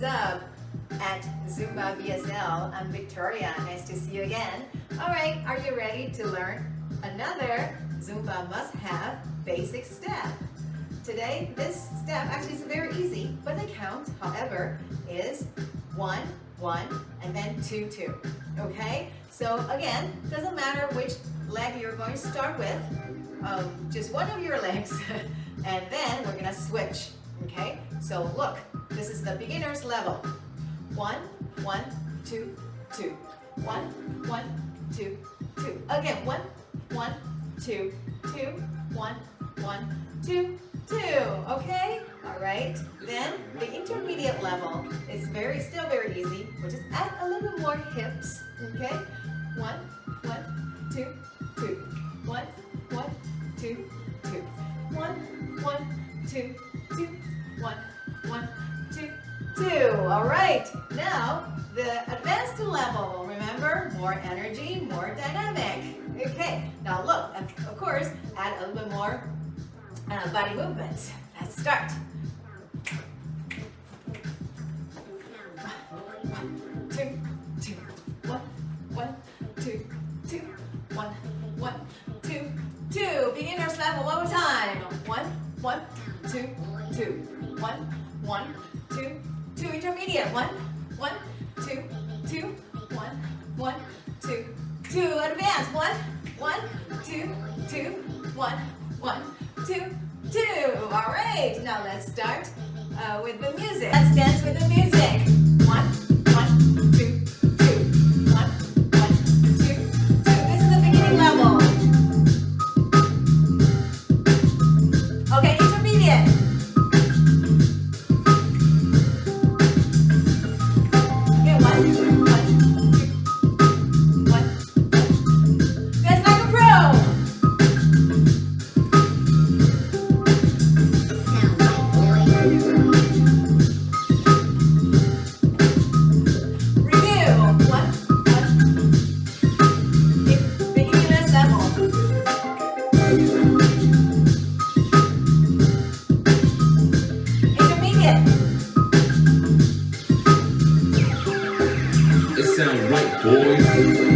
Down-Wu'sUp at ZumbaVSL. I'm Victoria. Nice to see you again. Alright, are you ready to learn another Zumba must-have basic step? Today, this step actually is very easy, but the count, however, is 1, 1, and then 2, 2. Okay? So again, doesn't matter which leg you're going to start with, just one of your legs, and then we're going to switch. Okay? So look, this is the beginner's level. 1, 1, 2, 2. 1, 1, 2, 2. Again, 1, 1, 2, 2. 1, 1, 2, 2. Okay? Alright. Then the intermediate level is still very easy. We'll just add a little bit more hips. Okay? 1, 1, 2, 2. 1, 1, 2, 2. 1, 1, 2, 2. 1, 1, 2, 2. Alright. Now the advanced level. Remember? More energy, more dynamic. Okay. Now look, of course, add a little bit more body movements. Let's start. 1, 2, 2. 1, 1, 2, 2. 1, 1, 2, 2. Beginner's level one more time. 1, 1, 2, 2. 1, 1, 2, 2. Intermediate. 1, 1, 2, 2. 1, 1, 2, 2. Advanced. 1, 1, 2, 2. 1, 1, 2, 2. All right. Now let's start with the music. Let's dance with the music. 1, 1, 2, 2. 1, 1, 2, 2. This is the beginning level. Okay, intermediate. Okay, 1, 1, 2, 1. That's like a pro. It sounds right, boys.